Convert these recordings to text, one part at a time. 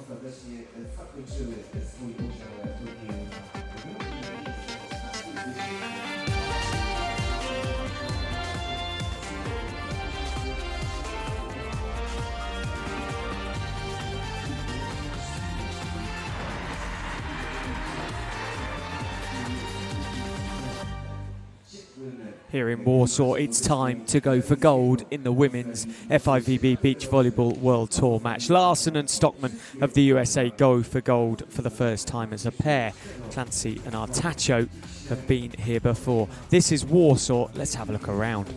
ostatecznie zakończyły swój udział w turnieju. Here in Warsaw, it's time to go for gold in the women's FIVB Beach Volleyball World Tour match. Larsen and Stockman of the USA go for gold for the first time as a pair. Clancy and Artacho have been here before. This is Warsaw. Let's have a look around.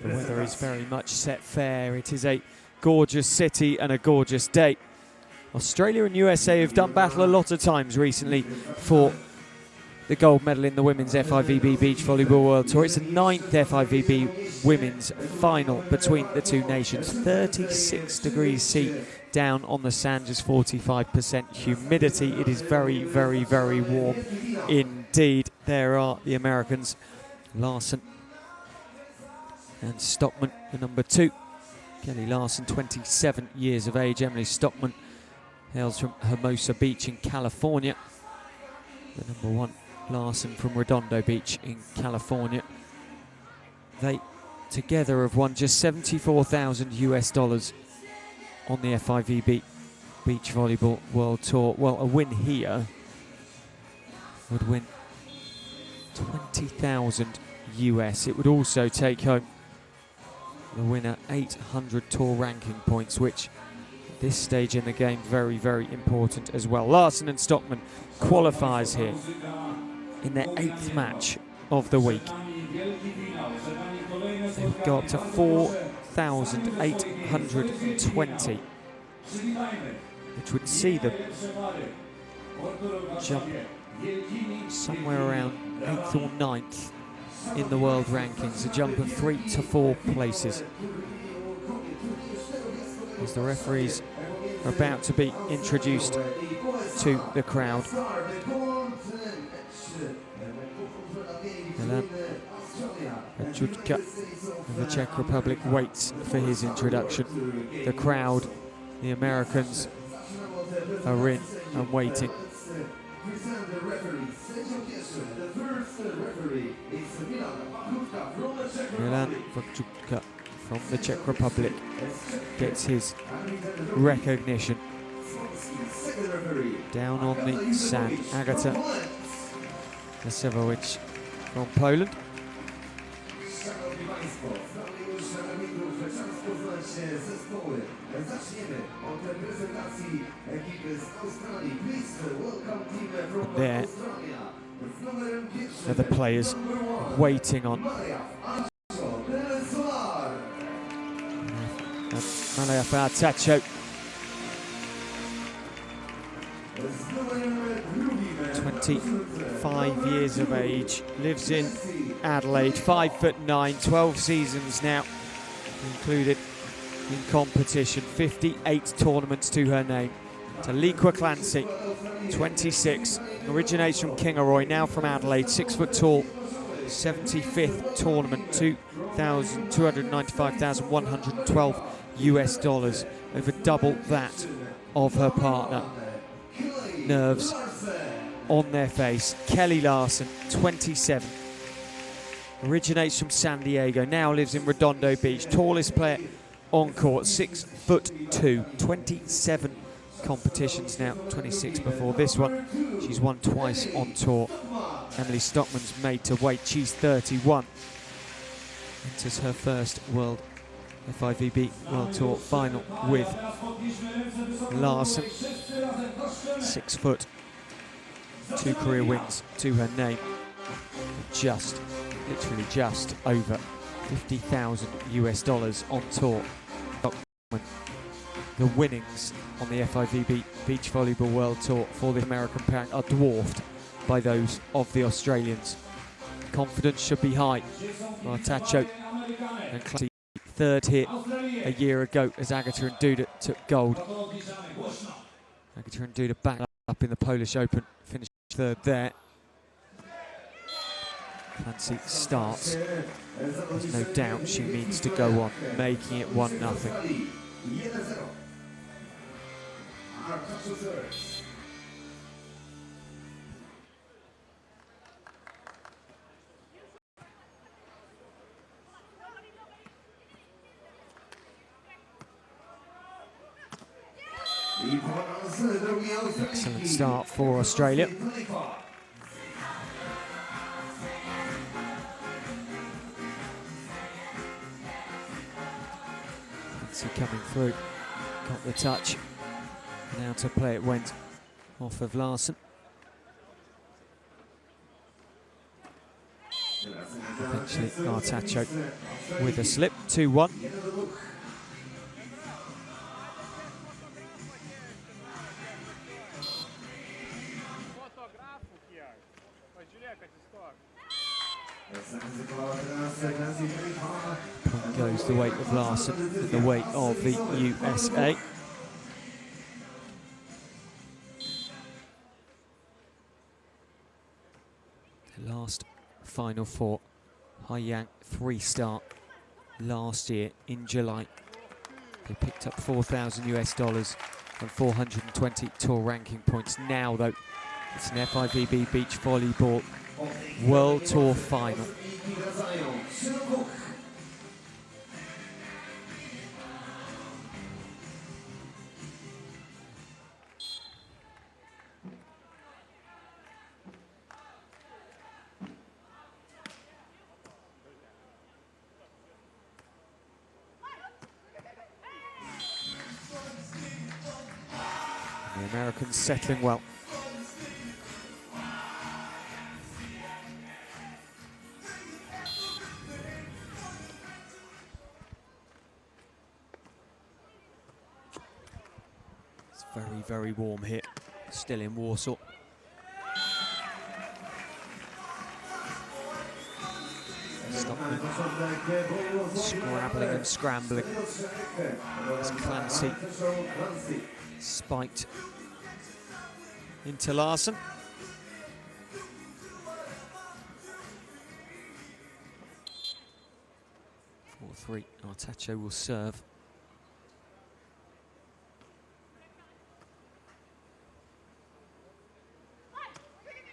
The weather is very much set fair. It is a gorgeous city and a gorgeous day. Australia and USA have done battle a lot of times recently for the gold medal in the women's FIVB Beach Volleyball World Tour. It's the 9th FIVB women's final between the two nations. 36 degrees C down on the sand, just 45% humidity. It is very, very, very warm indeed. There are the Americans, Larsen and Stockman, the number 2. Kelly Larsen, 27 years of age. Emily Stockman hails from Hermosa Beach in California. The number 1, Larsen from Redondo Beach in California. They together have won just $74,000 US on the FIVB Beach Volleyball World Tour. Well, a win here would win 20,000 US. It would also take home the winner 800 tour ranking points, which at this stage in the game very, very important as well. Larsen and Stockman qualifies here in their 8th match of the week. They would go up to 4,820, which would see them jump somewhere around 8th or 9th in the world rankings, a jump of 3 to 4 places. As the referees are about to be introduced to the crowd. Artacho of the Czech Republic waits for his introduction. The crowd, the Americans, are in and waiting. Artacho from the Czech Republic gets his recognition. Down on the sand, Agata Lesewowicz from Poland. And there are the players waiting on Artacho. 25 years of age, lives in Adelaide, 5'9", 12 seasons now included in competition, 58 tournaments to her name. Taliqua Clancy, 26, originates from Kingaroy, now from Adelaide, 6 foot tall, 75th tournament, $295,112 US, over double that of her partner. Nerves on their face. Kelly Larsen, 27, originates from San Diego, now lives in Redondo Beach, tallest player on court, 6'2", 27 competitions now, 26 before this one. She's won twice on tour. Emily Stockman's made to wait, she's 31. Enters her first World FIVB World Tour final with Larsen. 6 foot, 2 career wins to her name. Just, literally just over $50,000 US on tour. The winnings on the FIVB Beach Volleyball World Tour for the American pair are dwarfed by those of the Australians. Confidence should be high. Artacho and Clancy, third hit a year ago as Agata and Duda took gold. Agata and Duda back up in the Polish Open, finished third there. Clancy starts. There's no doubt she means to go on, making it 1-0. Excellent start for Australia. Clancy coming through, got the touch. Now to play it went off of Larsen. Eventually Artacho with a slip, 2-1. Point goes the weight of Larsen and the weight of the USA. The last Final Four, Haiyang 3-star last year in July. They picked up $4,000 US and 420 tour ranking points. Now though, it's an FIVB beach volleyball World Tour final. The Americans settling well. It's very, very warm here, still in Warsaw. Stockman scrabbling and scrambling. It's Clancy spiked into Larsen. Four-3, Artacho will serve.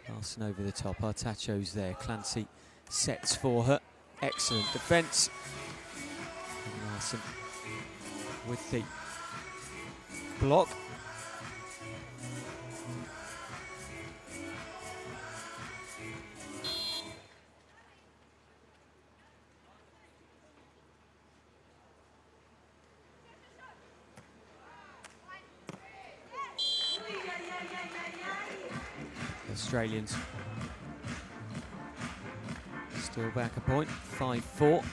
Larsen over the top, Artacho's there. Clancy sets for her. Excellent defence. And Larsen with the block. Australians still back a point, 5-4.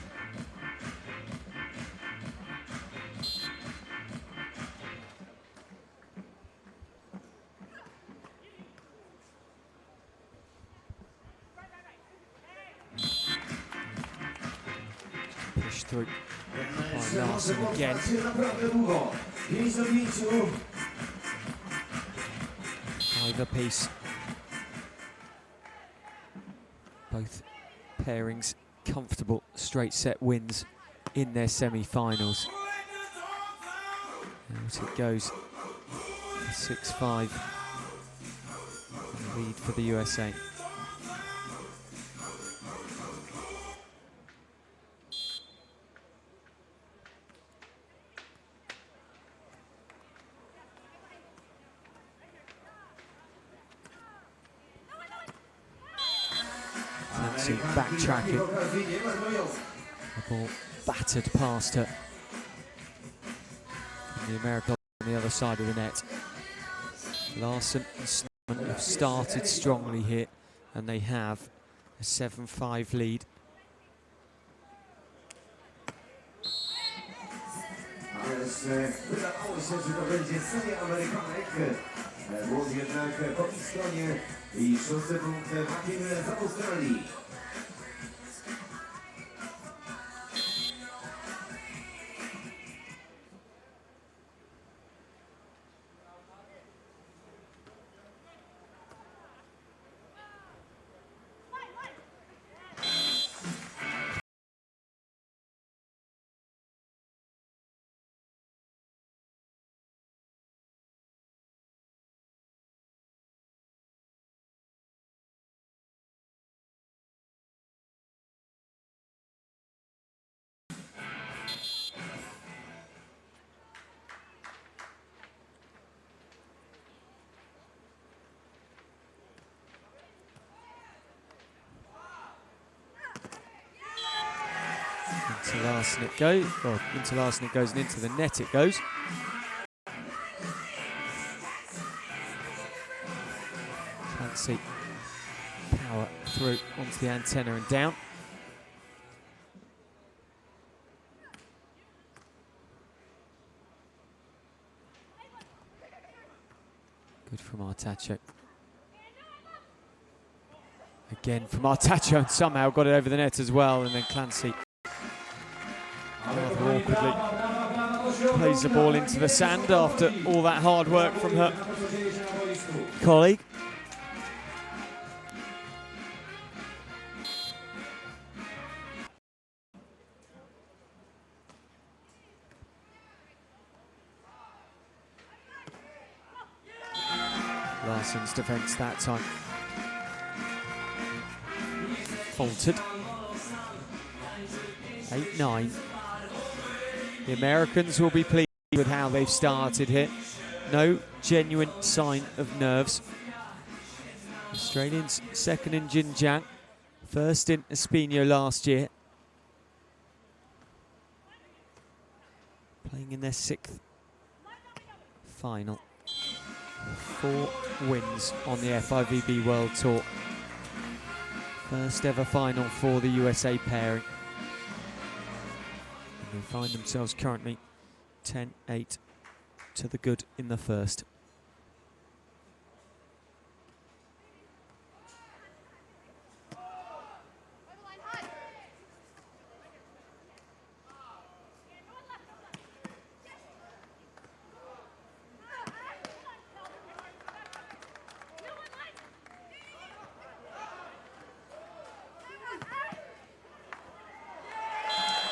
Push through by Larsen again. Five apiece. Both pairings comfortable straight set wins in their semi-finals. Out it goes, 6-5 lead for the USA. Clancy backtracking. The ball battered past her. And the American on the other side of the net. Larsen and Stockman have started strongly here, and they have a 7-5 lead. Wydawało się, że to będzie seria Amerykanek. Było jednak po ich stronie i szósty punkt za Australii. Into Larsen it goes, or into Larsen it goes, and into the net it goes. Clancy power through onto the antenna and down. Good from Artacho. Again from Artacho, and somehow got it over the net as well, and then Clancy rather awkwardly plays the ball into the sand after all that hard work from her colleague. Larsen's defence that time faltered. 8-9. The Americans will be pleased with how they've started here. No genuine sign of nerves. Australians second in Xinjiang, first in Espino last year. Playing in their 6th final. 4 wins on the FIVB World Tour. First ever final for the USA pairing. And they find themselves currently 10-8 to the good in the first.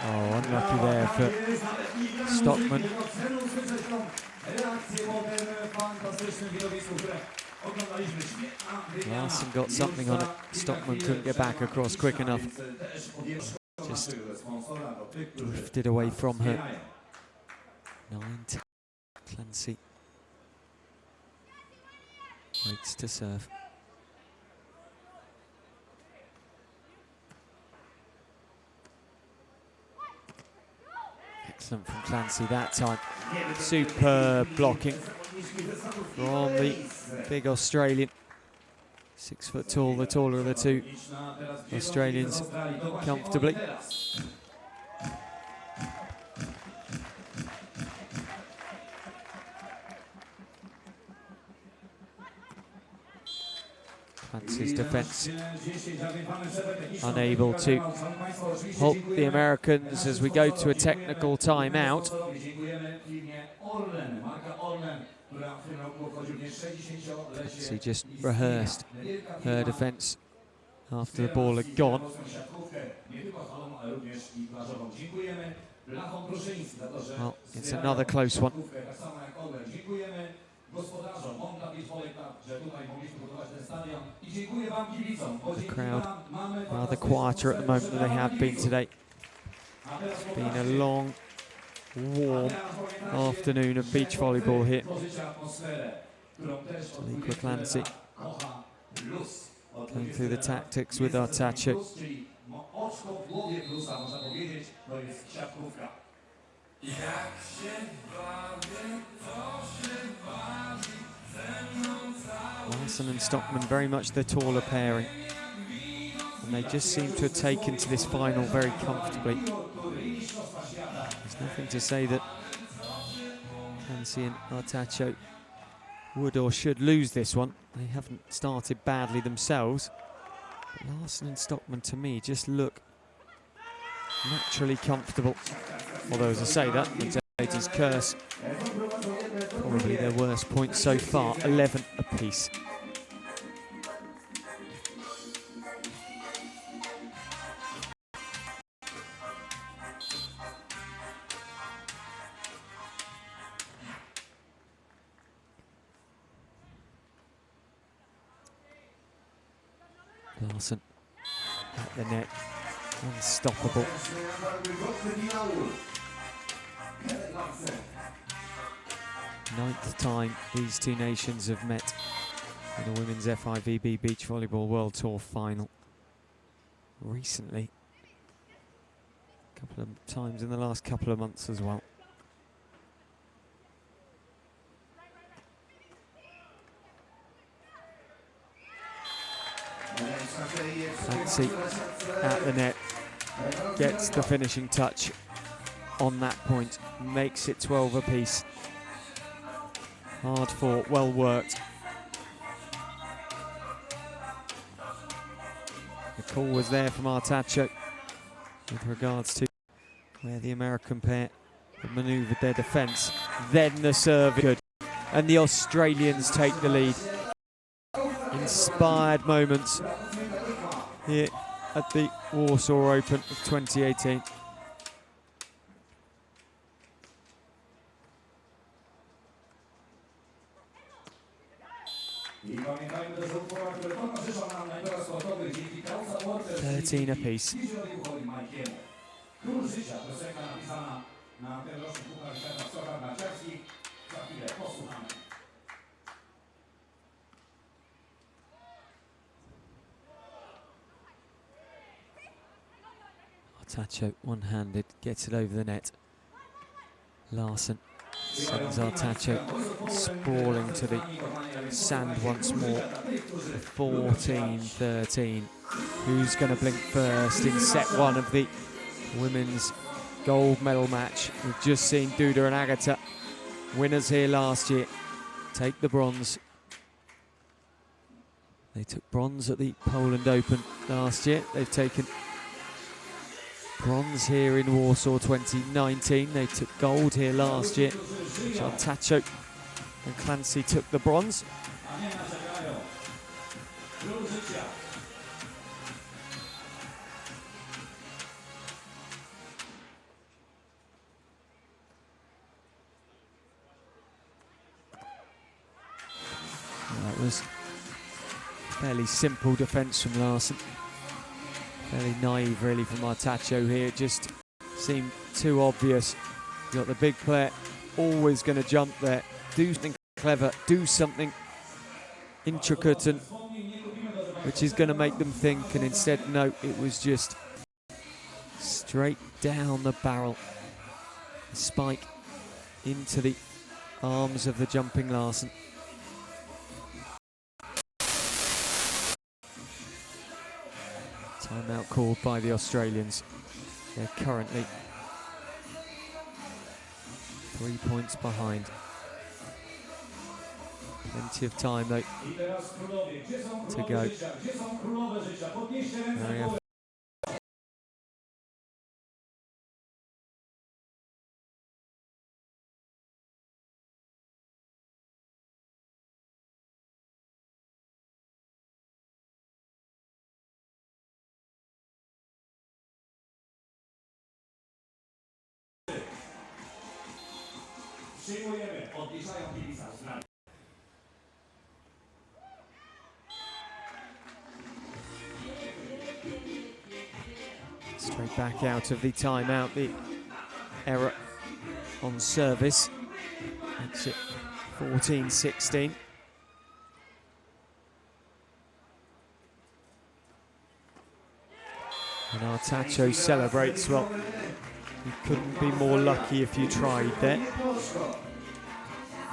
Oh, unlucky there for Stockman. Larsen got something on it. Stockman couldn't get back across quick enough. Just drifted away from her. 9-10. Clancy waits to serve. Excellent from Clancy that time. Superb blocking from the big Australian. 6 foot tall, the taller of the two Australians comfortably. Clancy's defence unable to halt the Americans as we go to a technical timeout. Clancy just rehearsed her defence after the ball had gone. Well, it's another close one. The crowd rather quieter at the moment than they have been today. It's been a long, warm afternoon of beach volleyball here. Clancy going through the tactics with Artacho. Larsen and Stockman very much the taller pairing, and they just seem to have taken to this final very comfortably. There's nothing to say that Clancy and Artacho would or should lose this one. They haven't started badly themselves, but Larsen and Stockman to me just look naturally comfortable. Although, as I say, that Mutator's curse, probably their worst point so far, 11 apiece. Larsen at the net, unstoppable. 9th time these two nations have met in a women's FIVB Beach Volleyball World Tour final. Recently, A couple of times in the last couple of months as well. Clancy at the net, gets the finishing touch on that point, makes it 12 apiece. Hard fought, well worked. The call was there from Artacho with regards to where the American pair had manoeuvred their defence. Then the serve good, and the Australians take the lead. Inspired moments here at the Warsaw Open of 2018. $13 apiece. Artacho one-handed, gets it over the net. Larsen sends Artacho sprawling to the sand once more. 14-13. Who's going to blink first in set one of the women's gold medal match? We've just seen Duda and Agata, winners here last year, take the bronze. They took bronze at the Poland Open last year. They've taken bronze here in Warsaw 2019. They took gold here last year. Artacho and Clancy took the bronze. That was fairly simple defence from Larsen. Fairly naive really from Artacho here. It just seemed too obvious. You've got the big player always going to jump there, do something clever, do something intricate, and which is going to make them think, and instead no, it was just straight down the barrel. The spike into the arms of the jumping Larsen. Timeout called by the Australians. They're currently 3 points behind. Plenty of time though to go. Straight back out of the timeout, the error on service makes it 14-16. And Artacho celebrates. Well, you couldn't be more lucky if you tried there.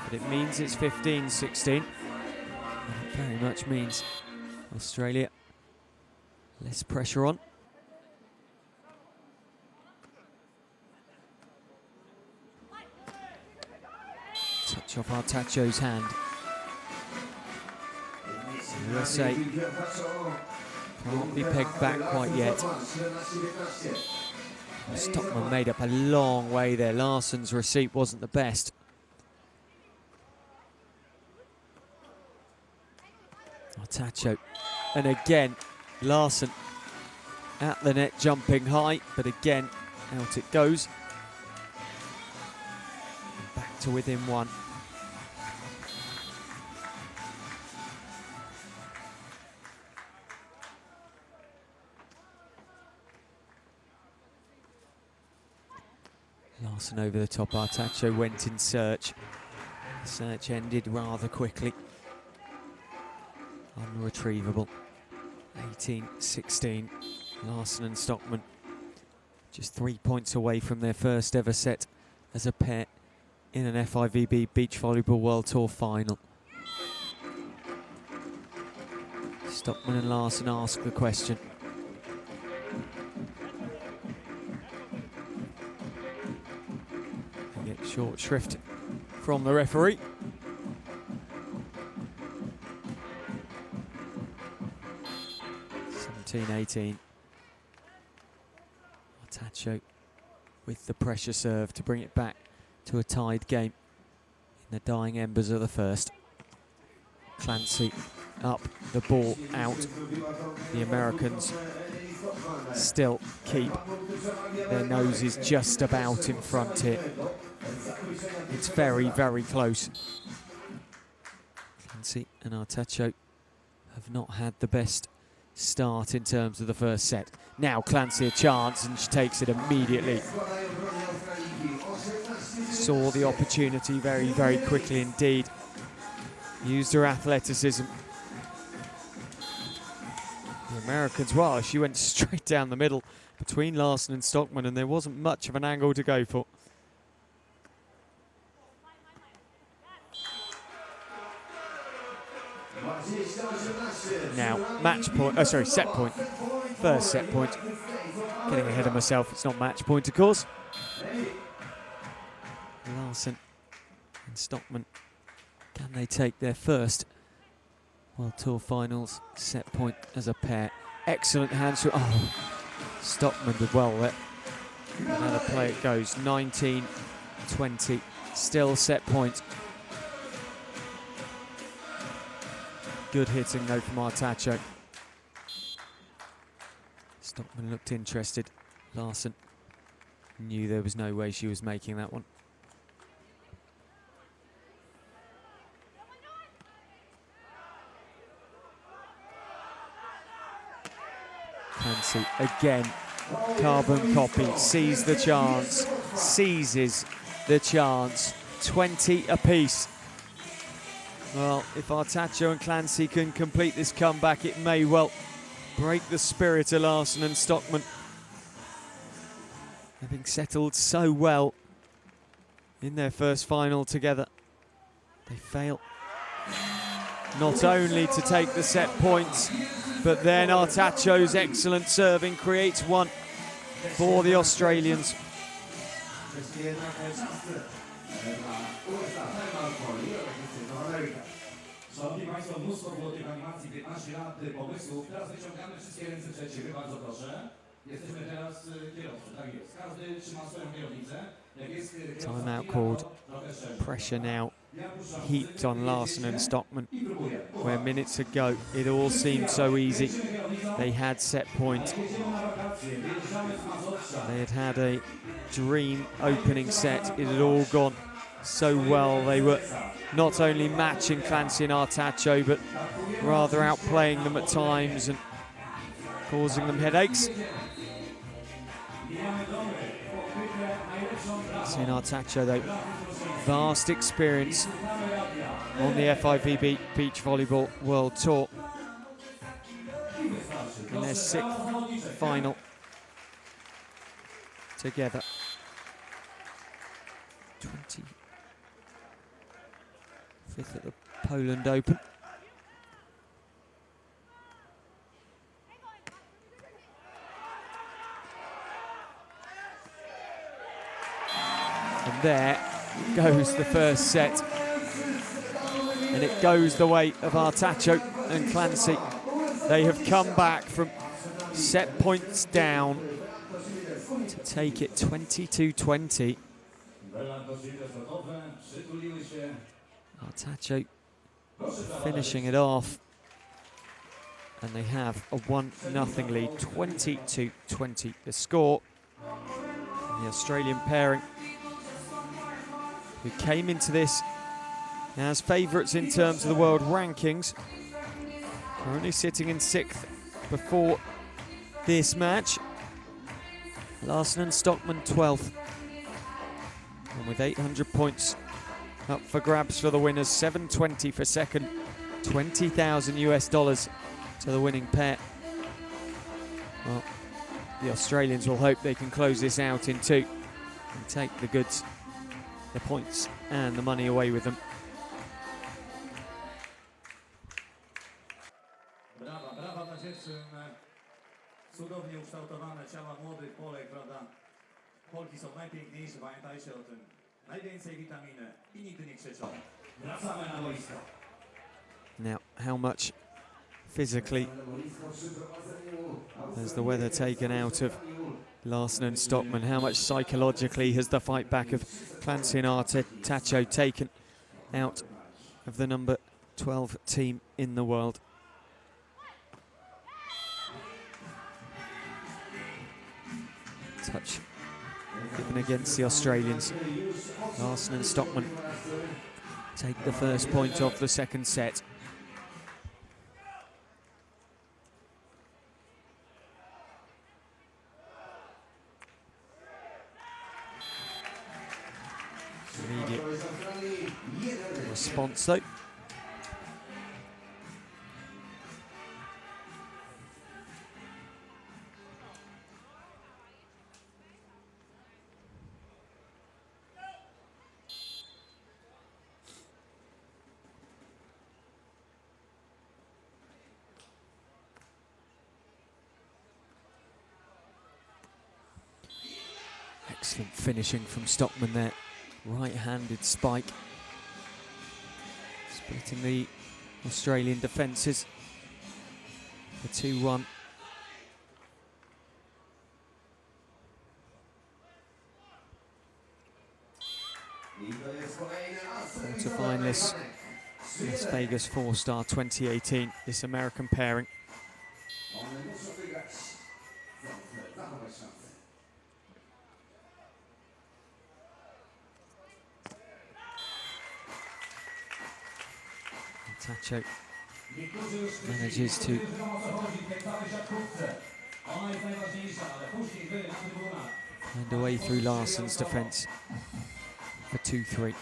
But it means it's 15-16. And it very much means Australia less pressure on. Touch off Artacho's hand. USA can't be pegged back quite yet. Stockman made up a long way there. Larsen's receipt wasn't the best. Artacho, and again Larsen at the net jumping high, but again out it goes. Back to within one. Larsen over the top. Artacho went in search. The search ended rather quickly. Unretrievable. 18-16. Larsen and Stockman just 3 points away from their first ever set as a pair in an FIVB Beach Volleyball World Tour final. Stockman and Larsen ask the question. They get short shrift from the referee. (17-18). Artacho with the pressure serve to bring it back to a tied game in the dying embers of the first. Clancy up, the ball out. The Americans still keep their noses just about in front here. It's very, very close. Clancy and Artacho have not had the best start in terms of the first set. Now Clancy a chance, and she takes it immediately. Saw the opportunity very, very quickly indeed. Used her athleticism. The Americans, well, she went straight down the middle between Larsen and Stockman, and there wasn't much of an angle to go for. Now, match point, set point. First set point. Getting ahead of myself, it's not match point, of course. Larsen and Stockman, can they take their first World Tour Finals set point as a pair? Excellent hand shot. Oh, Stockman did well there. Another play it goes, 19-20, still set point. Good hitting though from Artacho. Stockman looked interested. Larsen knew there was no way she was making that one. Clancy again, carbon copy, sees the chance, seizes the chance, 20 apiece. Well, if Artacho and Clancy can complete this comeback, it may well break the spirit of Larsen and Stockman. Having settled so well in their first final together, they fail not only to take the set points, but then Artacho's excellent serving creates one for the Australians. Szanowni Państwo, mnóstwo było tych animacji, 15 lat pomysłów. Teraz wyciągamy wszystkie ręce przed siebie, bardzo proszę. Jesteśmy teraz kierowcy, tak jest. Każdy trzyma swoją kierownicę. Time out called. Pressure now heaped on Larsen and Stockman, where minutes ago it all seemed so easy. They had set point. They had had a dream opening set. It had all gone so well. They were not only matching Clancy and Artacho, but rather outplaying them at times and causing them headaches. Seeing Artacho though, vast experience on the FIVB Beach Volleyball World Tour. In their 6th final together. 25th at the Poland Open. And there goes the first set. And it goes the way of Artacho and Clancy. They have come back from set points down to take it 22-20. Artacho finishing it off. And they have a 1-0 lead, 22-20 the score. And the Australian pairing, who came into this as favourites in terms of the world rankings, currently sitting in 6th before this match. Larsen and Stockman 12th. And with 800 points up for grabs for the winners, 720 for second, $20,000 US to the winning pair. Well, the Australians will hope they can close this out in 2 and take the goods, the points and the money away with them. Brawa, brawa dla dziewczyn. Cudownie ukształtowane ciała młodych Polek, prawda? Polki są najpiękniejsze, pamiętajcie o tym. Najwięcej witaminy i nigdy nie krzyczą. Wracamy na boisko. Now, how much physically has the weather taken out of Larsen and Stockman? How much psychologically has the fight back of Clancy and Artacho taken out of the number 12 team in the world? Touch given against the Australians. Larsen and Stockman take the first point of the second set. Immediate response though. Excellent finishing from Stockman there. Right-handed spike. Splitting the Australian defences for 2-1. Quarter-finalists, Las Vegas 4-star 2018, this American pairing. Artacho manages to find a way through Larsen's defence for 2-3.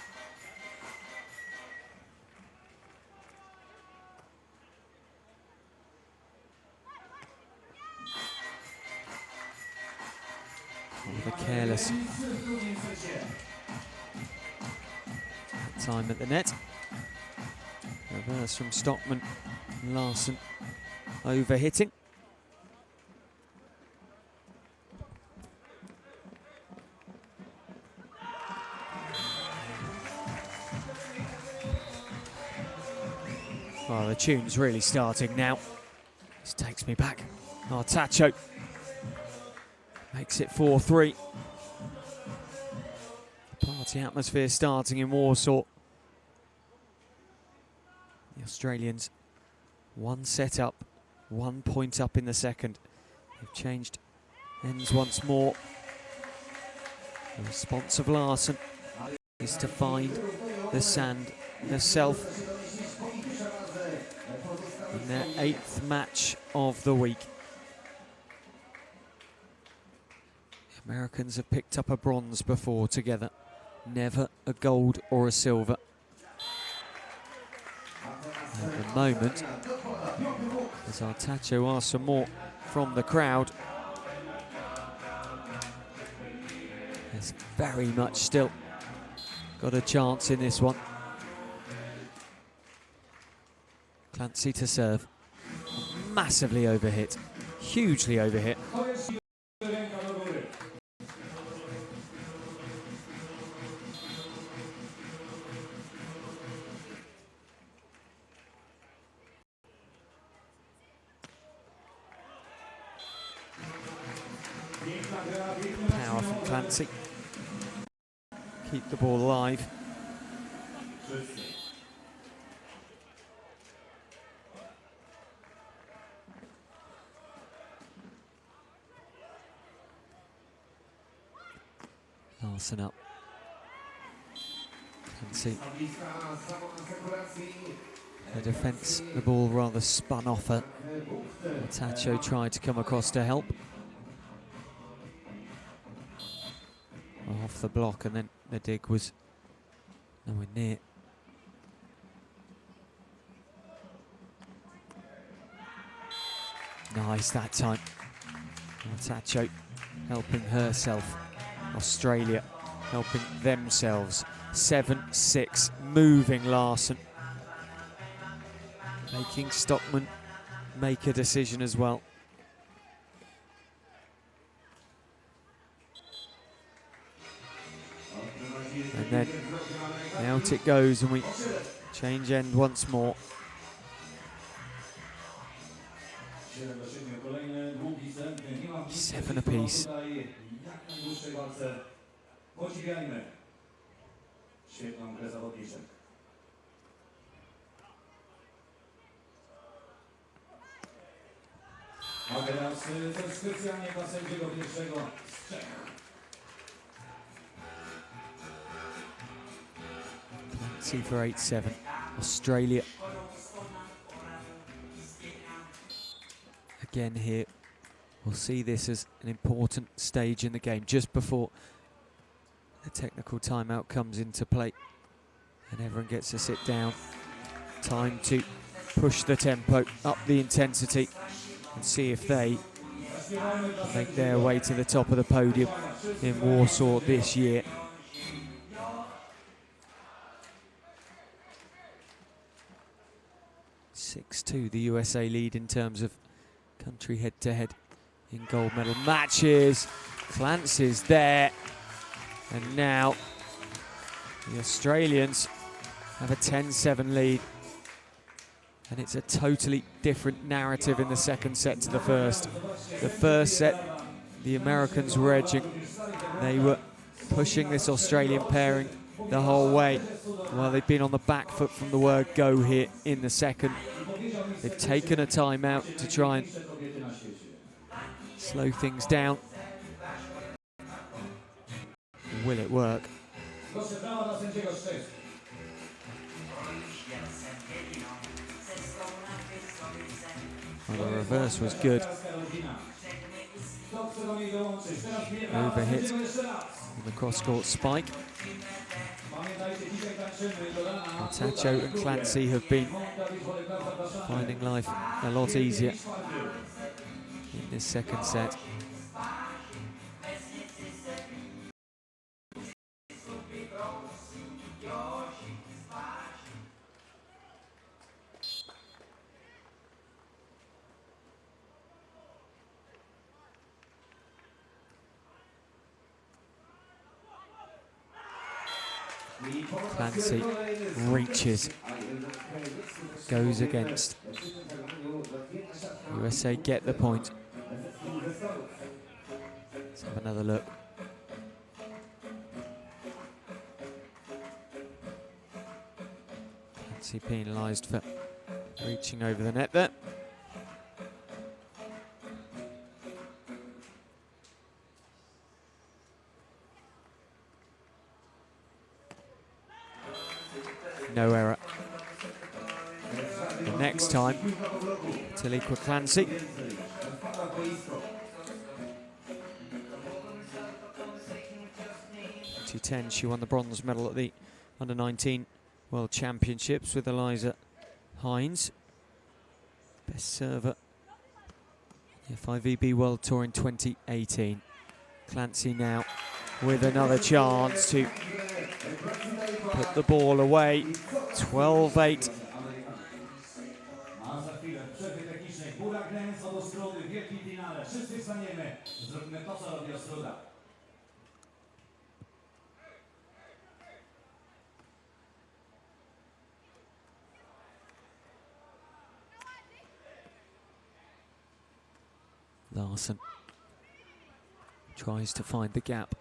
With a careless time at the net. Reverse from Stockman, Larsen overhitting. Oh, the tune's really starting now. This takes me back. Artacho makes it 4-3. Party atmosphere starting in Warsaw. The Australians 1 set up, 1 point up in the second. They've changed ends once more. The response of Larsen is to find the sand herself in their 8th match of the week. The Americans have picked up a bronze before together, never a gold or a silver. At the moment, as Artacho asks for more from the crowd, has very much still got a chance in this one. Clancy to serve. Massively overhit, hugely overhit. Power from Clancy. Keep the ball alive. Larsen up. Clancy. The defence, the ball rather spun off her. Artacho tried to come across to help. Off the block, and then the dig was nowhere near. Nice that time. Artacho helping herself. Australia helping themselves. 7-6, moving Larsen. Making Stockman make a decision as well. And then out it goes, and we change end once more. Seven apiece. A teraz coś specjalnie dla sędziego pierwszego z Czech. Clancy for 8-7. Australia. Again here, we'll see this as an important stage in the game, just before the technical timeout comes into play and everyone gets to sit down. Time to push the tempo, up the intensity, and see if they make their way to the top of the podium in Warsaw this year. (6-2) the USA lead in terms of country head-to-head in gold medal matches. Clancy's there, and now the Australians have a 10-7 lead. And it's a totally different narrative in the second set to the first. The first set, the Americans were edging. They were pushing this Australian pairing the whole way. Well, they've been on the back foot from the word go here in the second. They've taken a timeout to try and slow things down. Will it work? Well, the reverse was good. Overhit on the cross-court spike. Artacho and Clancy have been finding life a lot easier in this second set. Clancy reaches, goes against. USA get the point. Let's have another look. Clancy penalised for reaching over the net there. No error. The next time, Taliqua Clancy. 2010, she won the bronze medal at the Under-19 World Championships with Eliza Hines. Best server. The FIVB World Tour in 2018. Clancy now with another chance to put the ball away. 12-8. Larsen tries to find the gap.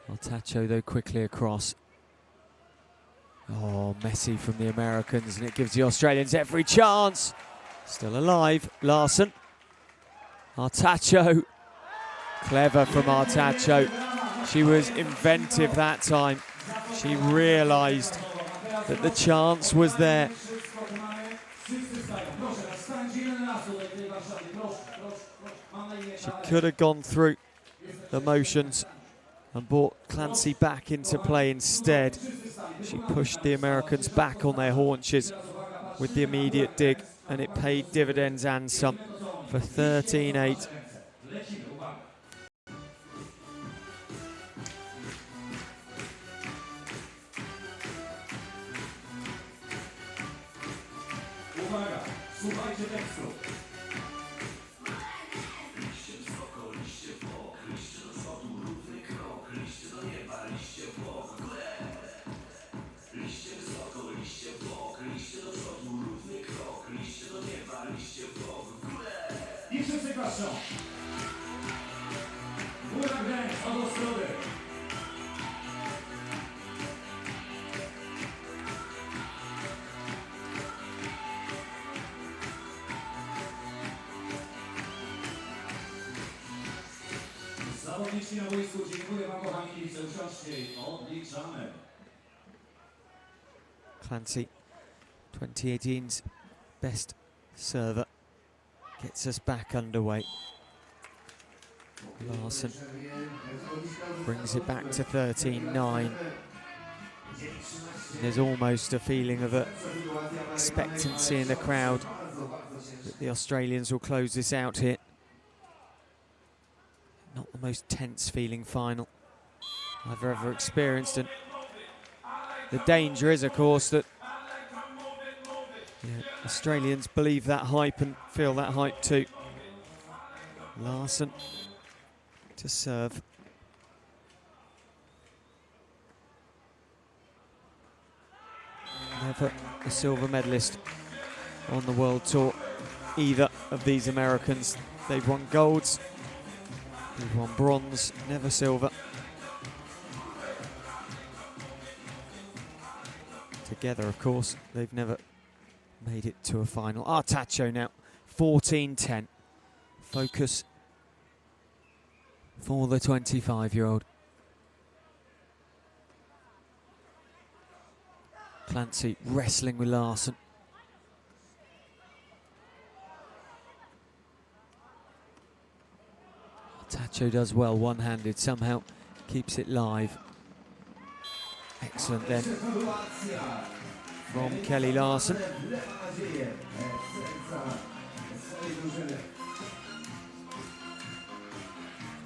Artacho though quickly across. Oh, messy from the Americans, and it gives the Australians every chance. Still alive, Larsen. Artacho. Clever from Artacho. She was inventive that time. She realised that the chance was there. She could have gone through the motions and brought Clancy back into play instead. She pushed the Americans back on their haunches with the immediate dig, and it paid dividends and some for 13-8. Słuchajcie tekstu. I wszyscy klaszczą. Góra gręc, obok strony. Zawodniczki na boisku, dziękuję wam kochani kibice, usiądźcie i odliczamy. Clancy, 2018's best server, gets us back underway. Larsen brings it back to 13-9. There's almost a feeling of expectancy in the crowd that the Australians will close this out here. Not the most tense feeling final I've ever experienced, and the danger is, of course, that Australians believe that hype and feel that hype too. Larsen to serve. Never a silver medalist on the World Tour, either of these Americans. They've won golds, they've won bronze, never silver. Together, of course, they've never made it to a final. Artacho now, 14-10. Focus for the 25-year-old. Clancy wrestling with Larsen. Artacho does well one-handed, somehow keeps it live. Excellent then from Kelly Larsen.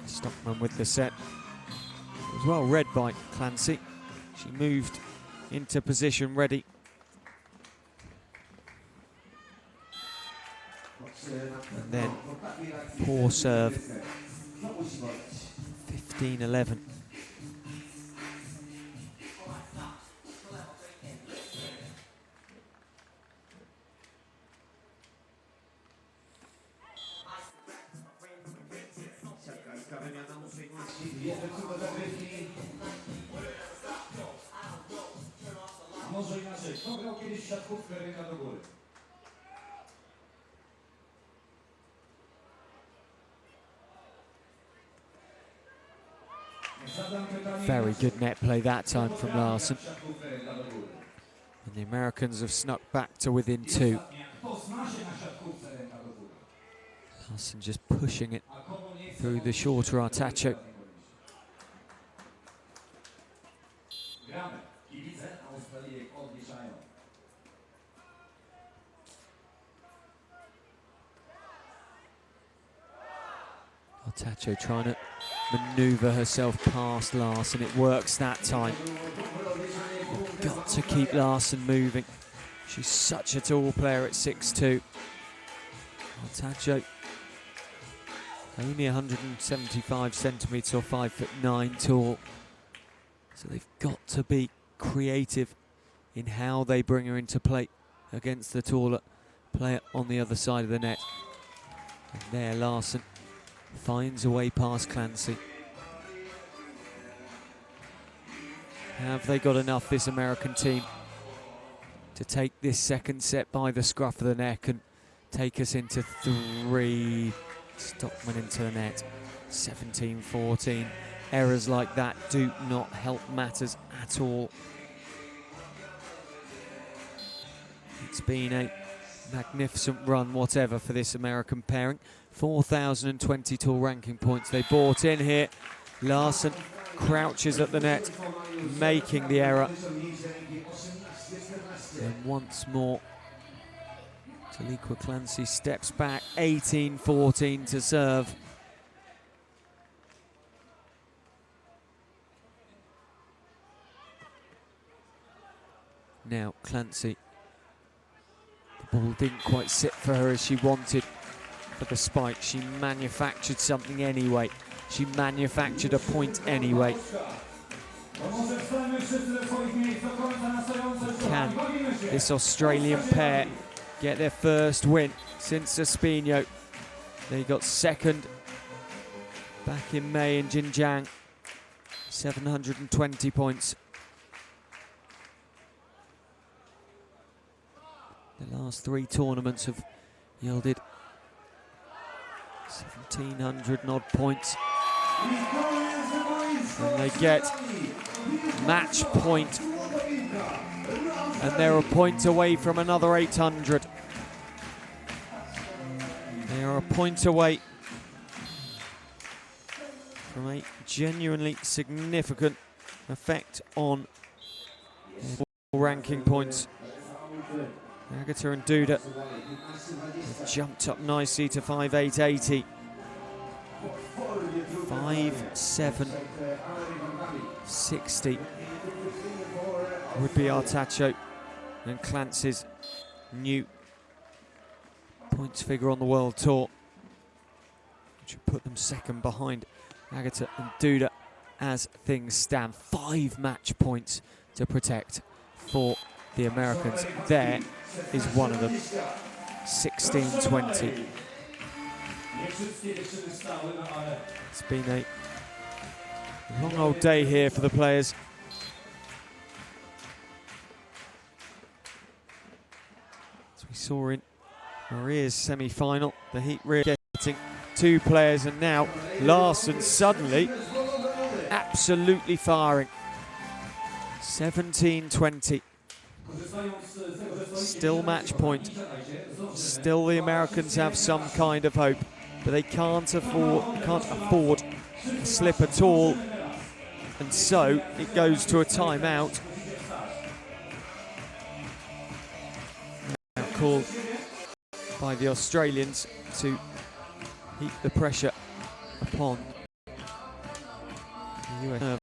Stockman with the set. It was well read by Clancy. She moved into position ready. And then poor serve. 15-11. Może inaczej, kto grał kiedyś siatkówkę, ręka do góry? Very good net play that time from Larsen. And the Americans have snuck back to within 2. Larsen just pushing it through the shorter Artacho. Artacho trying to maneuver herself past Larsen. It works that time. You've got to keep Larsen moving. She's such a tall player at 6'2". Artacho only 175 centimetres or 5'9" tall. So they've got to be creative in how they bring her into play against the taller player on the other side of the net. And there Larsen finds a way past Clancy. Have they got enough, this American team, to take this second set by the scruff of the neck and take us into 3? Stockman into the net, 17-14. Errors like that do not help matters at all. It's been a magnificent run, whatever, for this American pairing. 4,020 total ranking points they brought in here. Larsen crouches at the net, making the error. And once more, Taliqua Clancy steps back, 18-14 to serve. Now Clancy, the Ball didn't quite sit for her as she wanted for the spike. She manufactured something anyway. She manufactured a point anyway. Can this Australian pair get their first win since Espino? They got second back in May in Xinjiang. 720 points. The last three tournaments have yielded 1,700 and odd points. And they get match point. And they're a point away from another 800. They are a point away from a genuinely significant effect on ranking points. Agata and Duda have jumped up nicely to 5,880. 5,760 would be Artacho and Clancy's new points figure on the World Tour, which would put them second behind Agata and Duda as things stand. 5 match points to protect for the Americans. There is one of them. 16-20. It's been a long old day here for the players. As we saw in Maria's semi-final, the heat really getting 2 players, and now Larsen suddenly absolutely firing. 17-20. Still match point. Still the Americans have some kind of hope, but they can't afford a slip at all, and so it goes to a timeout. Now called by the Australians to heap the pressure upon the US.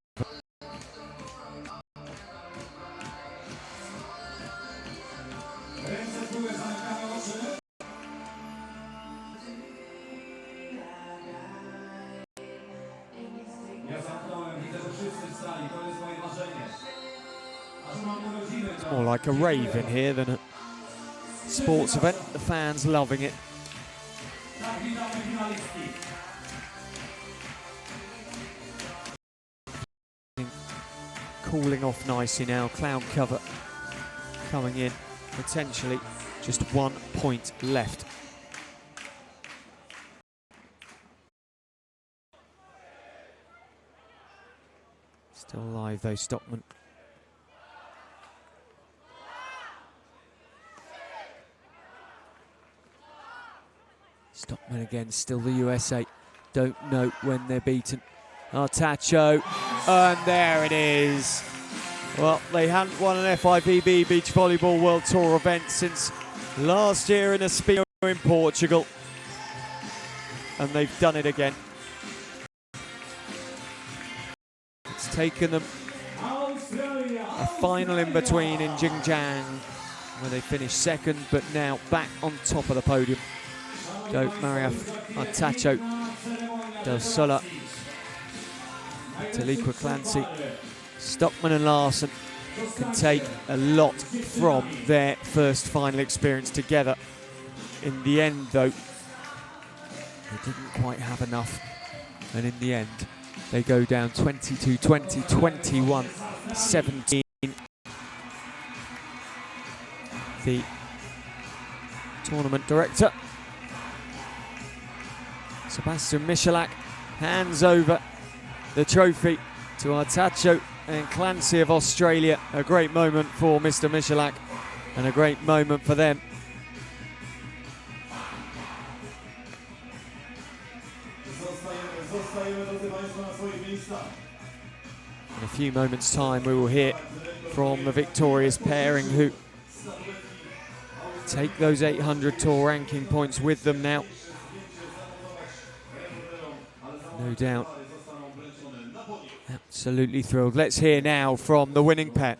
It's more like a rave in here than a sports event. The fans loving it. Cooling off nicely now. Cloud cover coming in. Potentially just 1 point left. Still alive though, Stockman. Stockman again, still the USA. Don't know when they're beaten. Artacho, and there it is. Well, they hadn't won an FIVB Beach Volleyball World Tour event since last year in Espino in Portugal. And they've done it again. It's taken them a final in between in Xinjiang, where they finished second, but now back on top of the podium. Go Maria Artacho, Del Sola, Taliqua Clancy. Stockman and Larsen can take a lot from their first final experience together. In the end, though, they didn't quite have enough. And in the end, they go down 22-20, 21-17. The tournament director, Sebastian Michalak, hands over the trophy to Artacho and Clancy of Australia. A great moment for Mr. Michalak and a great moment for them. In a few moments' time we will hear from the victorious pairing, who take those 800 tour ranking points with them now. No doubt. Absolutely thrilled. Let's hear now from the winning pair.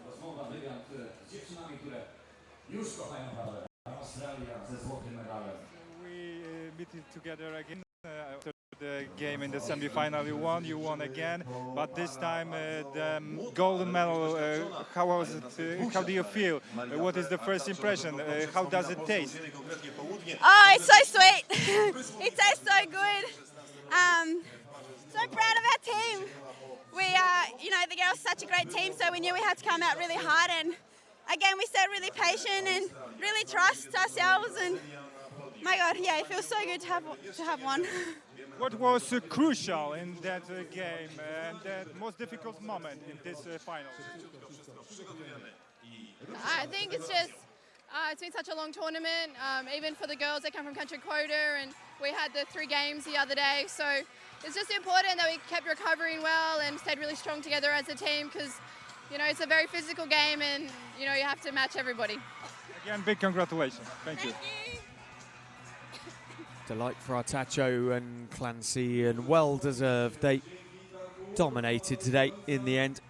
game in the semi-final. You won again, but this time the golden medal. How was it? How do you feel? What is the first impression? How does it taste? Oh, it's so sweet. It tastes so good. So proud of our team. We the girls are such a great team, so we knew we had to come out really hard, and again we stayed really patient and really trust ourselves, and my God, yeah, it feels so good to have won. What was crucial in that game and the most difficult moment in this final? I think it's just, it's been such a long tournament, even for the girls that come from country quota, and we had the 3 games the other day, so it's just important that we kept recovering well and stayed really strong together as a team, because it's a very physical game, and you have to match everybody. Again, big congratulations. Thank you. Delight for Artacho and Clancy, and well deserved. They dominated today in the end.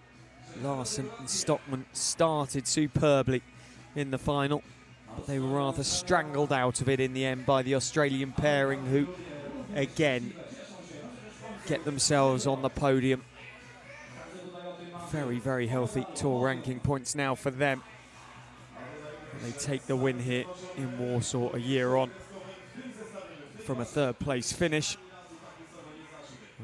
Larsen and Stockman started superbly in the final, but they were rather strangled out of it in the end by the Australian pairing, who again get themselves on the podium. Very, very healthy tour ranking points now for them. And they take the win here in Warsaw a year on from a 3rd place finish.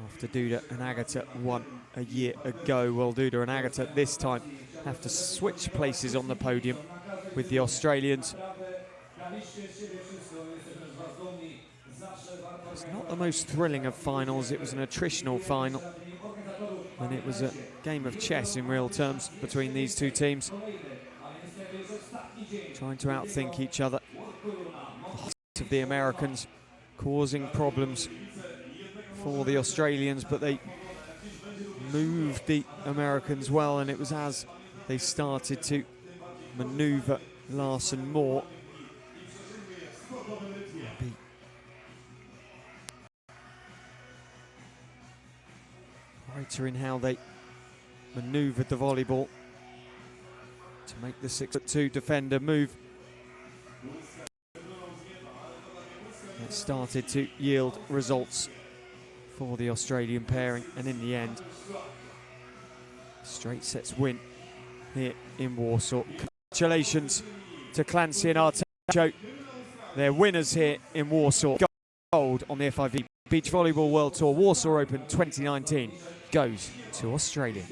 After Duda and Agata won a year ago, well, Duda and Agata this time have to switch places on the podium with the Australians. It's not the most thrilling of finals. It was an attritional final, and it was a game of chess in real terms between these two teams, trying to outthink each other. The heart of the Americans causing problems for the Australians, but they moved the Americans well, and it was as they started to manoeuvre Larsen more. Brighter in how they manoeuvred the volleyball to make the 6'2" defender move. It started to yield results for the Australian pairing, and in the end, straight sets win here in Warsaw. Congratulations to Clancy and Artacho. They're winners here in Warsaw. Gold on the FIVB Beach Volleyball World Tour Warsaw Open 2019 goes to Australia.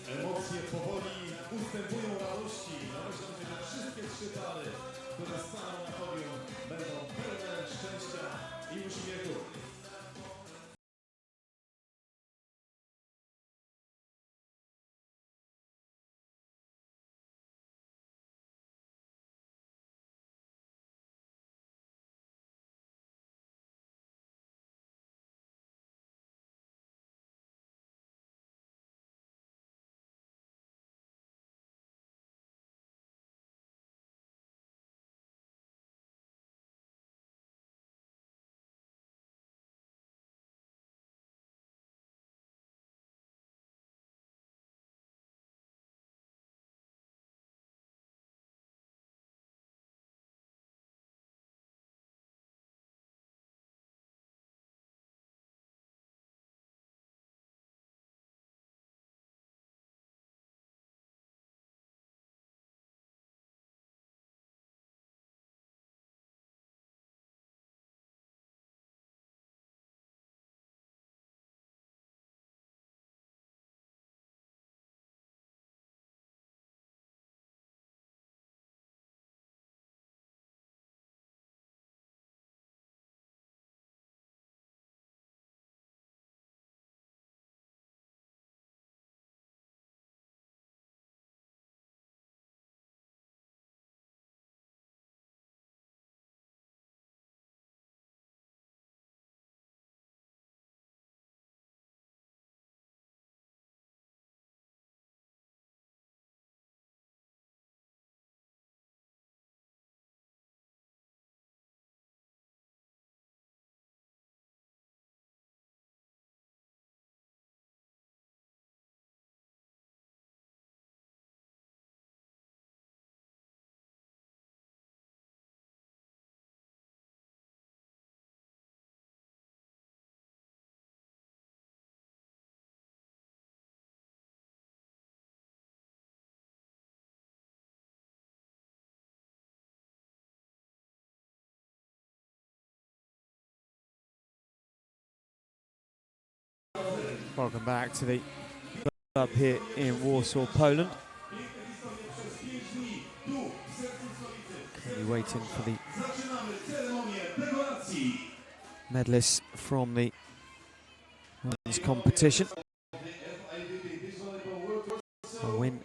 Emocje powoli ustępują radości. Myślę, że wszystkie 3 pary, które staną na podium, będą pełne szczęścia i uśmiechu. Welcome back to the club here in Warsaw, Poland. Currently waiting for the medalists from the women's competition. A win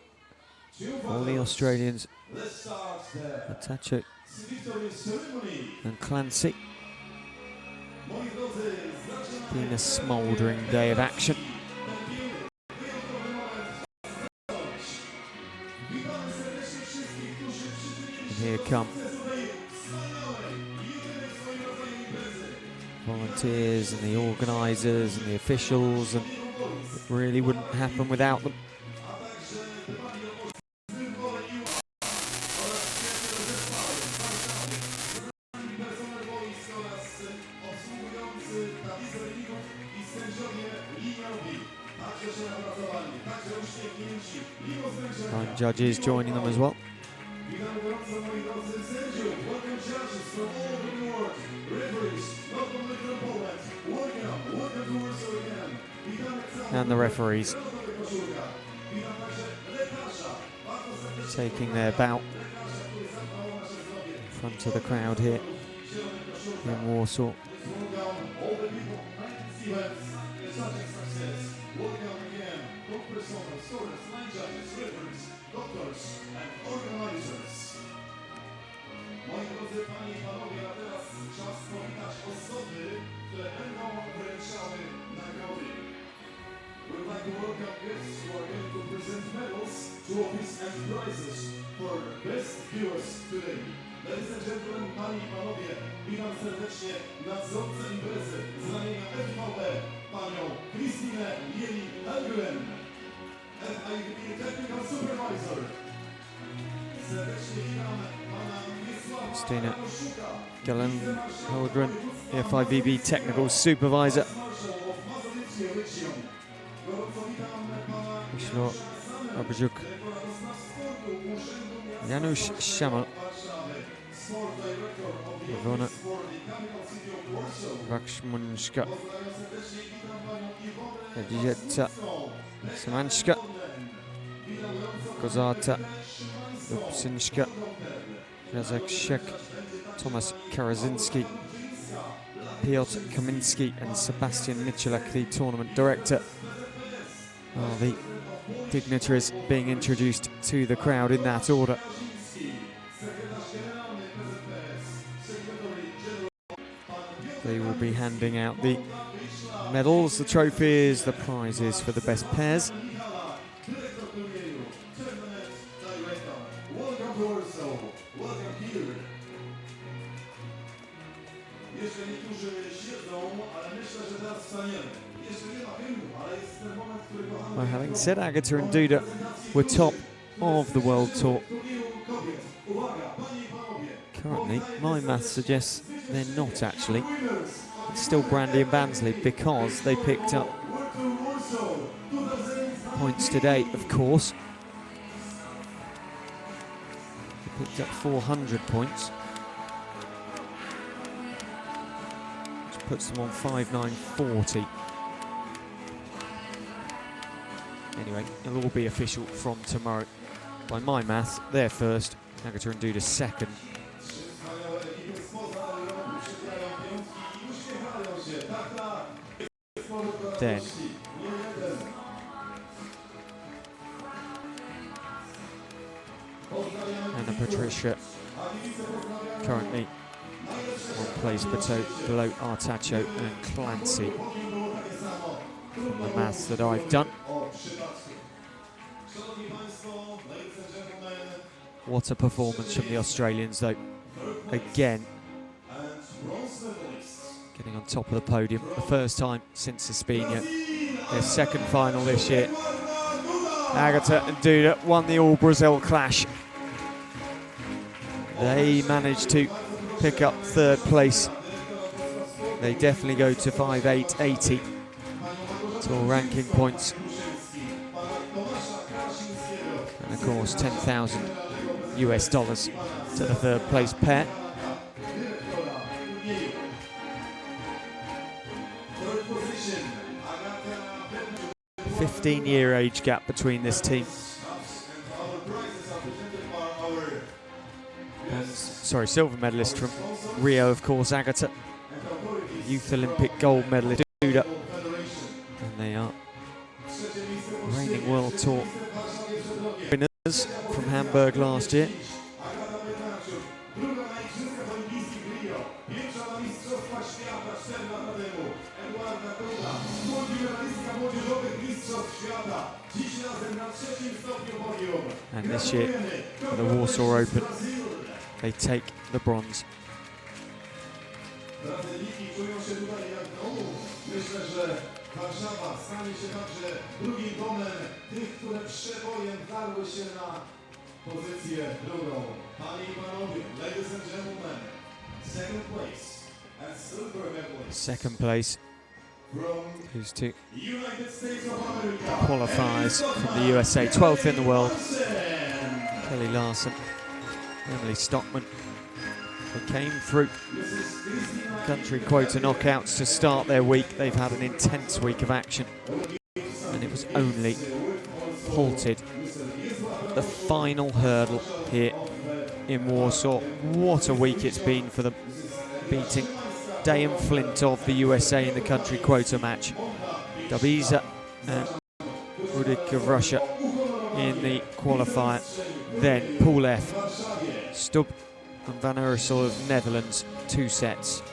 for the Australians, Artacho and Clancy. Been a smouldering day of action. And here come volunteers and the organisers and the officials, and it really wouldn't happen without them. And judges joining them as well. And the referees taking their bow in front of the crowd here in Warsaw. Moi drodzy panie i panowie, a teraz czas powitać osoby, które będą wręczały nagrody. We would like to welcome guests who are going to present medals, trophies and prizes for best viewers today. Ladies and gentlemen, panie i panowie, witam serdecznie nadzorcę imprezy z ramienia FIVB, panią Krystynę Helgren, FIVB Technical Supervisor. Serdecznie witam pana Christina Helgren, the FIVB Technical Supervisor. Wyszło Artacho, Janusz Szamal, Iwona Wakszmunska, Elżbieta Szymanska, Kozata Lubczynska, Jacek Szek, Tomasz Karazinski, Piotr Kaminski and Sebastian Michalak, the tournament director, are the dignitaries being introduced to the crowd in that order. They will be handing out the medals, the trophies, the prizes for the best pairs. Well, having said Agata and Duda were top of the World Tour, currently my math suggests they're not actually. It's still Brandy and Bansley because they picked up points today, of course. They picked up 400 points, which puts them on 5,940. Anyway, it'll all be official from tomorrow. By my maths, they're first, Agata and Duda second. Then Anna Patricia currently one place below Artacho and Clancy from the maths that I've done. What a performance from the Australians though. Again, getting on top of the podium, the first time since Espina. Their second final this year. Agata and Duda won the All-Brazil Clash. They managed to pick up third place. They definitely go to 5,880 tour ranking points. And of course, $10,000 US to the third place pair. 15-year age gap between this team. Silver medalist from Rio, of course, Agata. Youth Olympic gold medalist, Duda. And they are reigning World Tour winners from Hamburg last year. And this year, for the Warsaw Open, they take the bronze. Warszawa stanie się także drugim domem tych, które przebojem darły się na pozycję drugą. Panie i panowie, ladies and gentlemen, second place and silver medalist. Second place goes to United States of America. Qualifiers from the USA, 12th in the world. Kelly Larsen, Emily Stockman. They came through country quota knockouts to start their week. They've had an intense week of action, and it was only halted at the final hurdle here in Warsaw. What a week it's been for them, beating Dayan Flint of the USA in the country quota match, Dabiza and Rudik of Russia in the qualifier, then Pool F, Stubb and Van Ursel of Netherlands, 2 sets.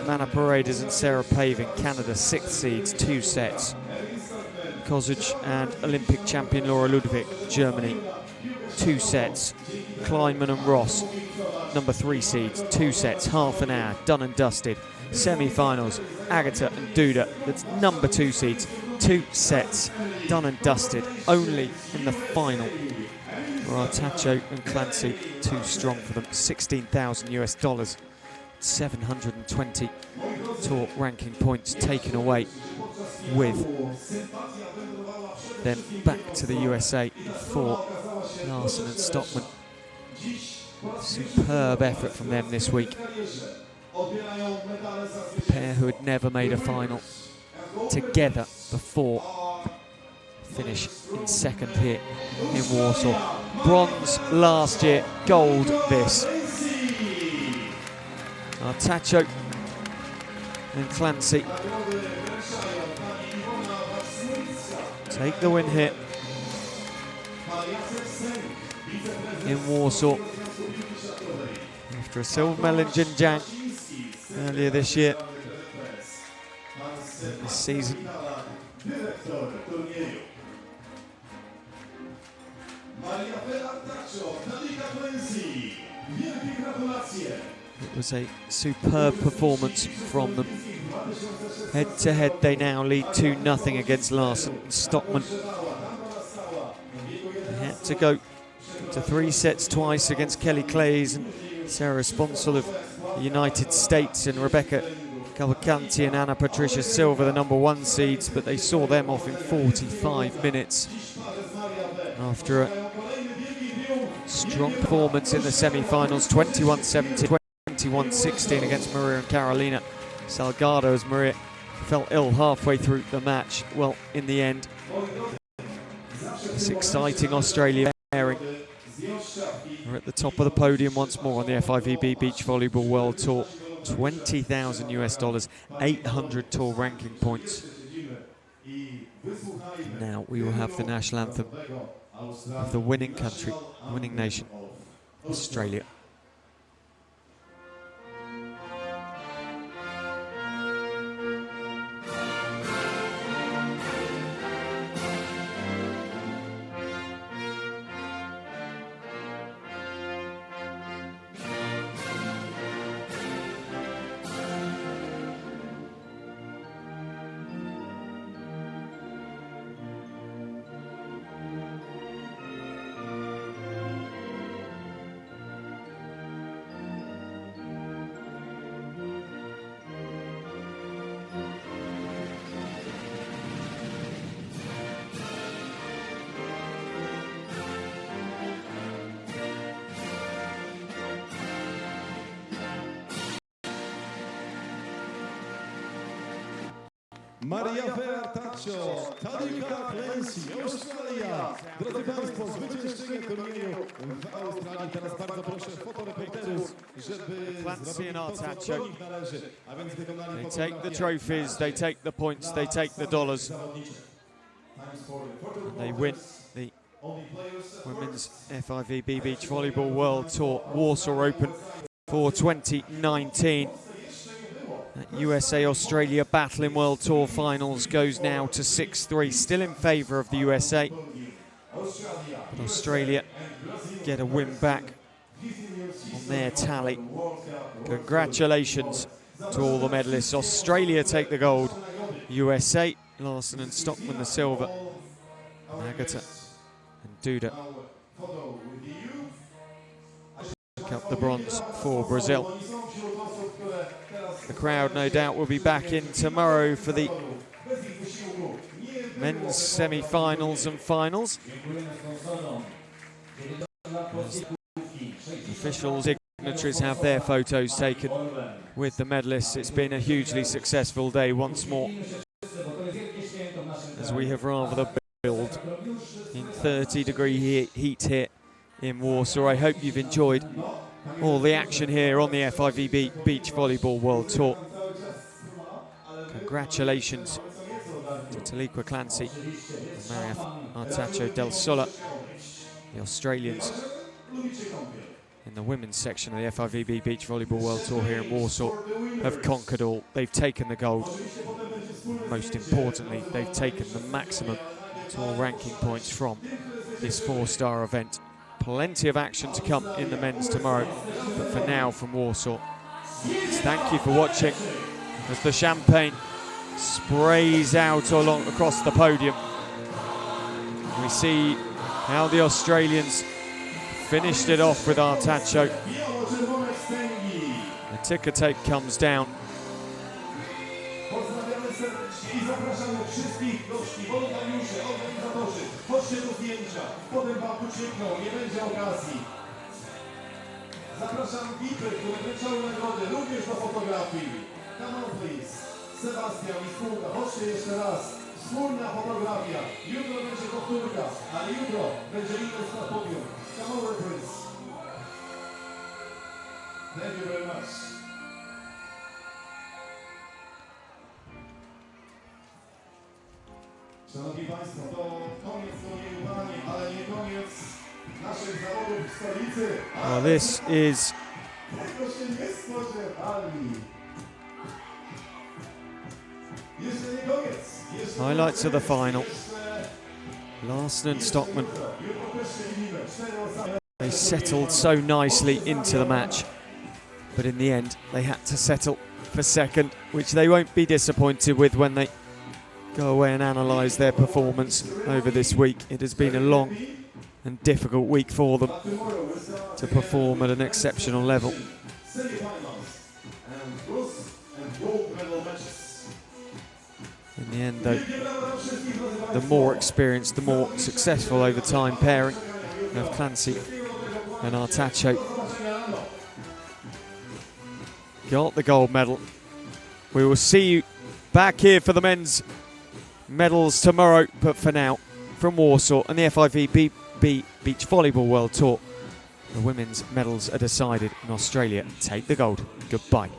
Mana Paredes and Sarah Paving, Canada, 6th seeds, 2 sets. Kozic and Olympic champion Laura Ludwig, Germany, 2 sets. Kleinman and Ross, number 3 seeds, 2 sets, half an hour, done and dusted. Semi-finals, Agata and Duda, that's number 2 seeds, 2 sets, done and dusted. Only in the final were Artacho and Clancy, too strong for them. $16,000, 720 tour ranking points taken away, with then back to the USA for Larsen and Stockman. Superb effort from them this week. The pair who had never made a final together before finish in second here in Warsaw. Bronze last year, gold this. Artacho and Clancy take the win here in Warsaw after a silver medal in Xinjiang earlier this year. This season it was a superb performance from them. Head to head they now lead 2-0 against Larsen and Stockman. They had to go to 3 sets twice against Kelly Clays and Sarah Sponsel of the United States, and Rebecca Cavalcanti and Anna Patricia Silva, the number 1 seeds, but they saw them off in 45 minutes after a strong performance in the semi-finals, 21-17, 21-16 against Maria and Carolina Salgado, as Maria fell ill halfway through the match. Well, in the end, this exciting Australia pairing are at the top of the podium once more on the FIVB Beach Volleyball World Tour. $20,000, 800 tour ranking points. And now we will have the national anthem of the winning country, winning nation, Australia. Artacho, Clancy, Australia. Drodzy Państwo, zwyciężczynię turnieju w Australii. Teraz bardzo proszę fotoreporterów, żeby Clancy and Artacho. A więc wykonali They take the trophies, they take the points, they take the dollars. They win the Women's FIVB Beach Volleyball World Tour Warsaw Open for 2019. That USA-Australia battle in World Tour finals goes now to 6-3, still in favour of the USA. But Australia get a win back on their tally. Congratulations to all the medalists. Australia take the gold. USA, Larsen and Stockman the silver. Agata and Duda pick up the bronze for Brazil. The crowd, no doubt, will be back in tomorrow for the men's semi-finals and finals. Officials, dignitaries have their photos taken with the medalists. It's been a hugely successful day once more, as we have rather build in 30-degree heat here in Warsaw. I hope you've enjoyed all the action here on the FIVB Beach Volleyball World Tour. Congratulations to Clancy and Maria Artacho del Sola, the Australians in the women's section of the FIVB Beach Volleyball World Tour here in Warsaw have conquered all. They've taken the gold. Most importantly, they've taken the maximum tour ranking points from this four-star event. Plenty of action to come in the men's tomorrow, but for now from Warsaw, thank you for watching as the champagne sprays out along across the podium. We see how the Australians finished it off with Artacho. The ticker tape comes down. Zapraszam VIP-y, które wręczały nagrody również do fotografii. Come on please. Sebastian i spółka, chodźcie jeszcze raz. Wspólna fotografia. Jutro będzie powtórka, ale jutro będzie inny na podium. Come on please. Thank you very much. Szanowni Państwo, to koniec turnieju pani, ale nie koniec naszych zawodów w stolicy. Well, this is Tego się nie spodziewali. Jeszcze nie koniec. highlights of the final. Larsen and Stockman, they settled so nicely into the match, but in the end they had to settle for second, which they won't be disappointed with when they go away and analyse their performance over this week. It has been a long and difficult week for them to perform at an exceptional level. In the end, though, the more experienced, the more successful over time pairing of Clancy and Artacho got the gold medal. We will see you back here for the men's medals tomorrow, but for now, from Warsaw and the FIVB Beach Volleyball World Tour, the women's medals are decided and Australia take the gold. Goodbye.